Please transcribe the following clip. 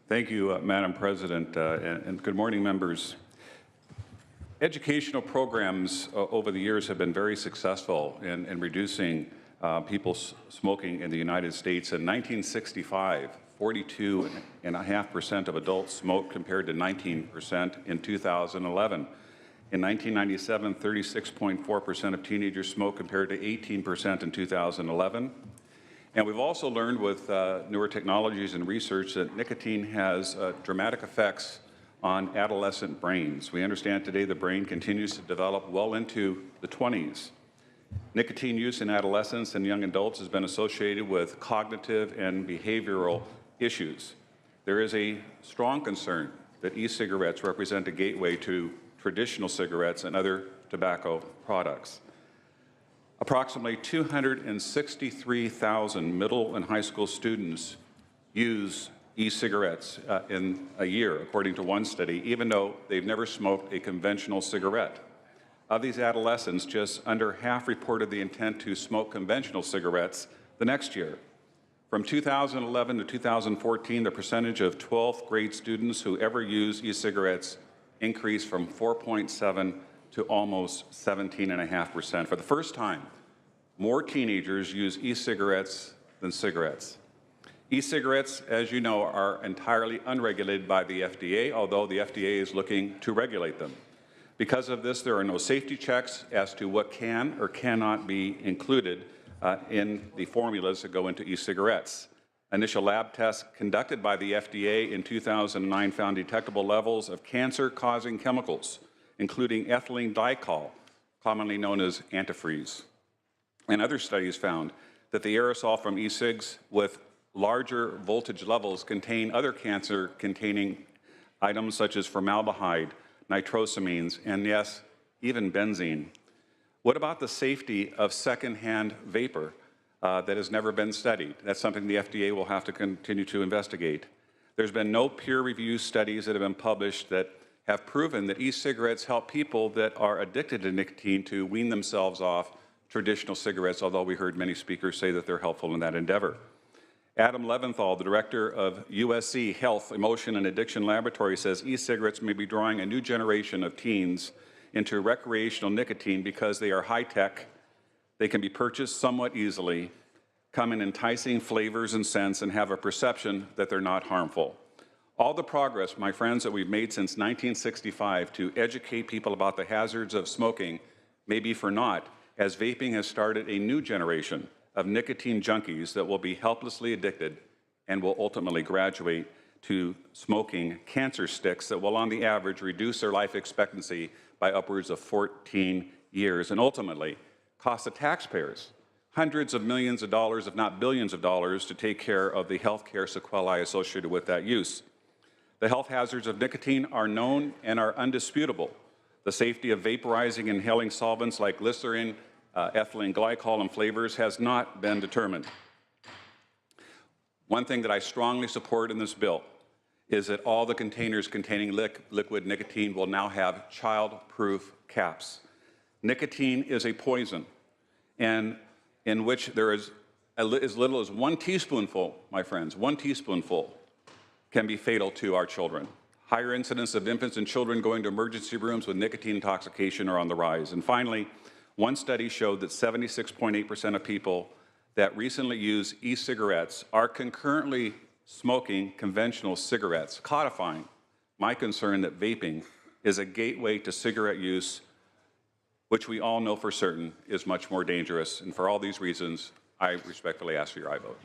Thank you, Madam President, and good morning, members. Educational programs over the years have been very successful in reducing people's smoking in the United States. In 1965, 42.5% of adults smoked compared to 19% in 2011. In 1997, 36.4% of teenagers smoked compared to 18% in 2011. And we've also learned with newer technologies and research that nicotine has dramatic effects on adolescent brains. We understand today the brain continues to develop well into the 20s. Nicotine use in adolescents and young adults has been associated with cognitive and behavioral issues. There is a strong concern that e-cigarettes represent a gateway to traditional cigarettes and other tobacco products. Approximately 263,000 middle and high school students use e-cigarettes in a year, according to one study, even though they've never smoked a conventional cigarette. Of these adolescents, just under half reported the intent to smoke conventional cigarettes the next year. From 2011 to 2014, the percentage of 12th grade students who ever use e-cigarettes increased from 4.7 to almost 17.5%. For the first time, more teenagers use e-cigarettes than cigarettes. E-cigarettes, as you know, are entirely unregulated by the FDA, although the FDA is looking to regulate them. Because of this, there are no safety checks as to what can or cannot be included in the formulas that go into e-cigarettes. Initial lab tests conducted by the FDA in 2009 found detectable levels of cancer-causing chemicals, including ethylene glycol, commonly known as antifreeze. And other studies found that the aerosol from e-cigs with larger voltage levels contain other cancer-containing items such as formaldehyde, nitrosamines, and yes, even benzene. What about the safety of secondhand vapor that has never been studied? That's something the FDA will have to continue to investigate. There's been no peer-reviewed studies that have been published that have proven that e-cigarettes help people that are addicted to nicotine to wean themselves off traditional cigarettes, although we heard many speakers say that they're helpful in that endeavor. Adam Leventhal, the director of USC Health, Emotion, and Addiction Laboratory, says e-cigarettes may be drawing a new generation of teens into recreational nicotine because they are high-tech, they can be purchased somewhat easily, come in enticing flavors and scents, and have a perception that they're not harmful. All the progress, my friends, that we've made since 1965 to educate people about the hazards of smoking may be for naught, as vaping has started a new generation of nicotine junkies that will be helplessly addicted and will ultimately graduate to smoking cancer sticks that will, on the average, reduce their life expectancy by upwards of 14 years and ultimately cost the taxpayers hundreds of millions of dollars, if not billions of dollars, to take care of the health care sequelae associated with that use. The health hazards of nicotine are known and are undisputable. The safety of vaporizing and inhaling solvents like glycerin, ethylene glycol, and flavors has not been determined. One thing that I strongly support in this bill is that all the containers containing liquid nicotine will now have child-proof caps. Nicotine is a poison, and in which there is as little as 1 teaspoonful, my friends, 1 teaspoonful can be fatal to our children. Higher incidence of infants and children going to emergency rooms with nicotine intoxication are on the rise. And finally, one study showed that 76.8% of people that recently use e-cigarettes are concurrently smoking conventional cigarettes, codifying my concern that vaping is a gateway to cigarette use, which we all know for certain is much more dangerous. And for all these reasons, I respectfully ask for your aye vote.